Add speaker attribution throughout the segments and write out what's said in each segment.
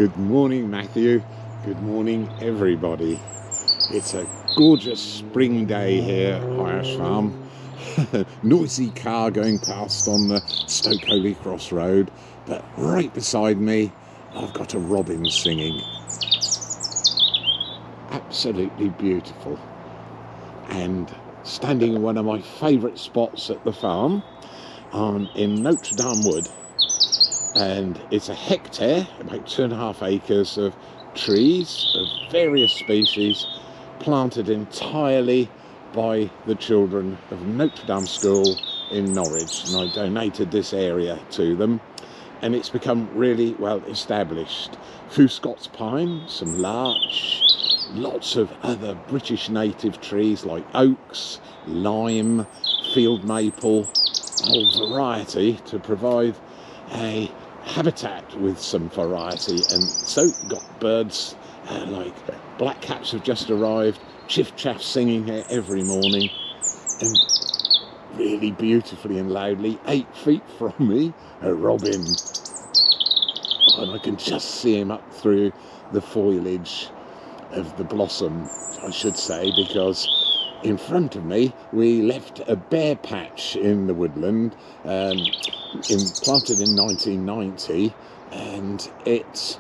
Speaker 1: Good morning, Matthew. Good morning, everybody. It's a gorgeous spring day here at Highash Farm. Noisy car going past on the Stoke Holy Cross Road, but right beside me, I've got a robin singing. Absolutely beautiful. And standing in one of my favourite spots at the farm, I'm in Notre Dame Wood. And it's a hectare, about 2.5 acres of trees of various species, planted entirely by the children of Notre Dame School in Norwich, and I donated this area to them, and it's become really well established. A few Scots pine, some larch, lots of other British native trees like oaks, lime, field maple, a whole variety to provide a habitat with some variety. And so got birds like blackcaps have just arrived, chiff-chaff singing here every morning, and really beautifully and loudly 8 feet from me, a robin. And I can just see him up through the foliage of the blossom, I should say, because in front of me we left a bare patch in the woodland, planted in 1990, and it's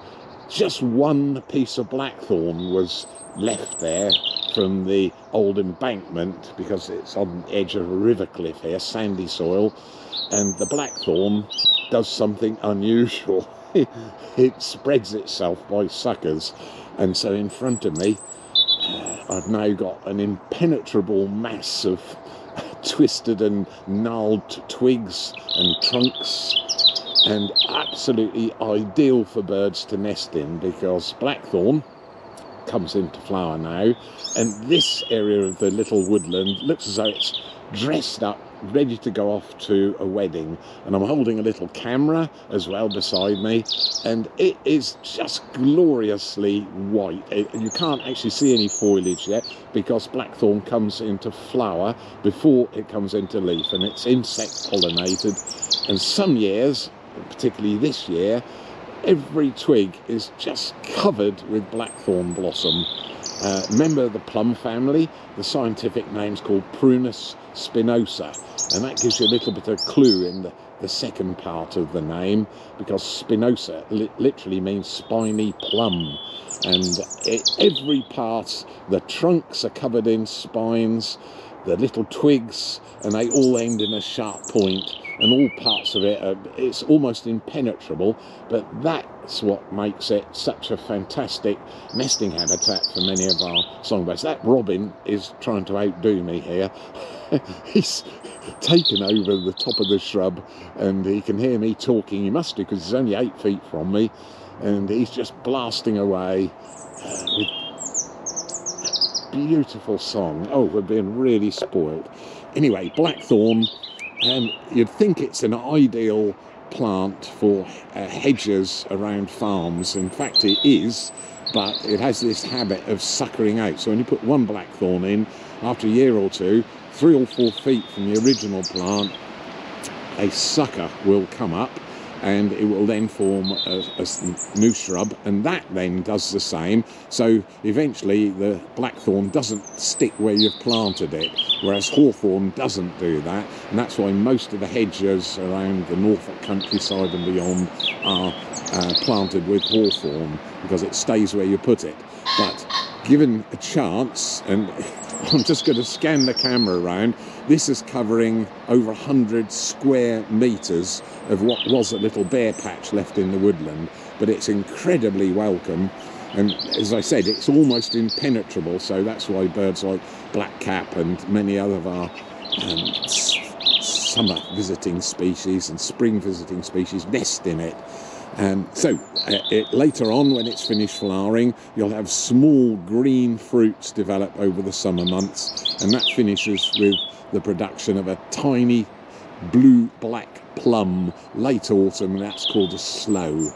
Speaker 1: just one piece of blackthorn was left there from the old embankment, because it's on the edge of a river cliff here, sandy soil, and the blackthorn does something unusual. It spreads itself by suckers, and so in front of me I've now got an impenetrable mass of twisted and gnarled twigs and trunks, and absolutely ideal for birds to nest in, because blackthorn comes into flower now, and this area of the little woodland looks as though it's dressed up, ready to go off to a wedding. And I'm holding a little camera as well beside me, and it is just gloriously white. You can't actually see any foliage yet, because blackthorn comes into flower before it comes into leaf, and it's insect pollinated. And some years, particularly this year, every twig is just covered with blackthorn blossom. Member of the plum family, the scientific name's called Prunus spinosa, and that gives you a little bit of clue in the second part of the name, because spinosa literally means spiny plum, and every part, the trunks are covered in spines, the little twigs, and they all end in a sharp point, and all parts of it it's almost impenetrable, but that's what makes it such a fantastic nesting habitat for many of our songbirds. That robin is trying to outdo me here. He's taken over the top of the shrub, and he can hear me talking. He must do, because he's only 8 feet from me, and he's just blasting away with beautiful song. Oh, we're being really spoiled. Anyway, blackthorn, and you'd think it's an ideal plant for hedges around farms. In fact, it is, but it has this habit of suckering out. So when you put one blackthorn in, after a year or two, 3 or 4 feet from the original plant, a sucker will come up, and it will then form a new shrub, and that then does the same. So eventually the blackthorn doesn't stick where you've planted it, whereas hawthorn doesn't do that, and that's why most of the hedges around the Norfolk countryside and beyond are planted with hawthorn, because it stays where you put it. But given a chance, and I'm just going to scan the camera around, this is covering over 100 square metres of what was a little bare patch left in the woodland, but it's incredibly welcome, and as I said, it's almost impenetrable, so that's why birds like blackcap and many other of our summer visiting species and spring visiting species nest in it. Later on, when it's finished flowering, you'll have small green fruits develop over the summer months, and that finishes with the production of a tiny blue-black plum late autumn, and that's called a sloe.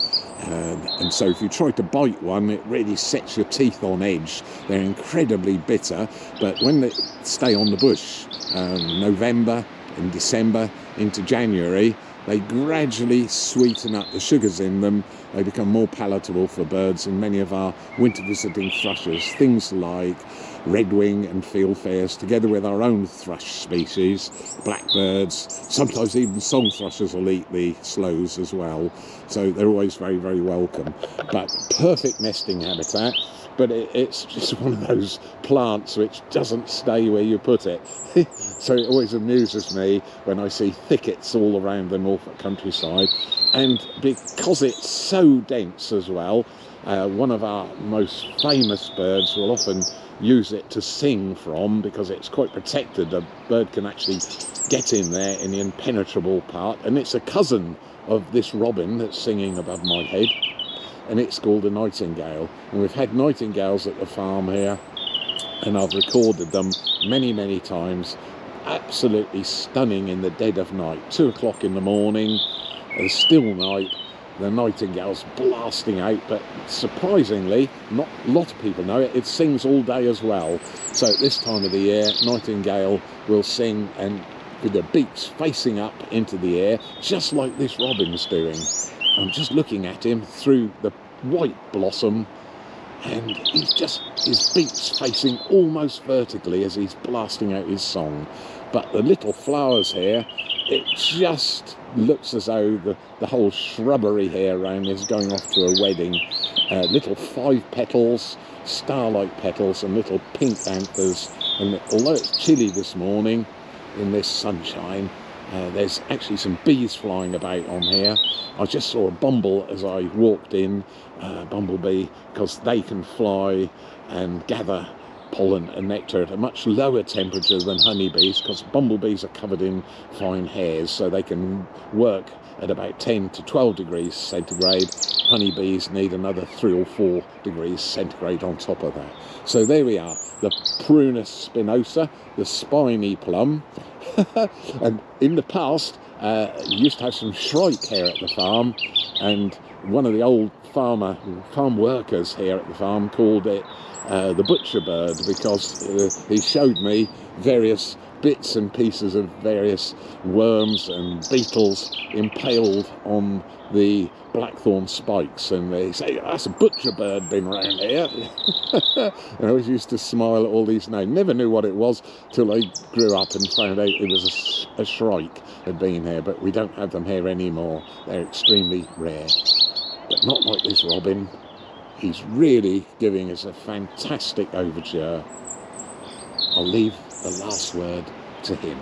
Speaker 1: And so if you try to bite one, it really sets your teeth on edge. They're incredibly bitter, but when they stay on the bush, November and December into January, they gradually sweeten up the sugars in them. They become more palatable for birds, and many of our winter visiting thrushes, things like redwing and fieldfares, together with our own thrush species, blackbirds, sometimes even song thrushes will eat the sloes as well. So they're always very, very welcome. But perfect nesting habitat. But it's just one of those plants which doesn't stay where you put it. So it always amuses me when I see thickets all around the Norfolk countryside. And because it's so dense as well, one of our most famous birds will often use it to sing from, because it's quite protected. The bird can actually get in there in the impenetrable part, and it's a cousin of this robin that's singing above my head. And it's called a nightingale. And we've had nightingales at the farm here, and I've recorded them many, many times. Absolutely stunning in the dead of night. 2 o'clock in the morning, a still night, the nightingale's blasting out, but surprisingly, not a lot of people know it, it sings all day as well. So at this time of the year, nightingale will sing and with their beaks facing up into the air, just like this robin's doing. I'm just looking at him through the white blossom, and he's just, his beak's facing almost vertically as he's blasting out his song. But the little flowers here, it just looks as though the whole shrubbery here around is going off to a wedding. Little 5 petals, starlight petals, and little pink anthers. And although it's chilly this morning in this sunshine, there's actually some bees flying about on here. I just saw a bumble as I walked in, bumblebee, because they can fly and gather pollen and nectar at a much lower temperature than honeybees, because bumblebees are covered in fine hairs, so they can work at about 10 to 12 degrees centigrade. Honeybees need another 3 or 4 degrees centigrade on top of that. So there we are, the Prunus spinosa, the spiny plum. And in the past, used to have some shrike here at the farm, and one of the old farm workers here at the farm called it the butcher bird, because he showed me various bits and pieces of various worms and beetles impaled on the blackthorn spikes, and they say, that's a butcher bird been around here. And I always used to smile at all these names. Never knew what it was till I grew up and found out it was a shrike had been here, but we don't have them here anymore. They're extremely rare, but not like this robin. He's really giving us a fantastic overture. I'll leave the last word to him.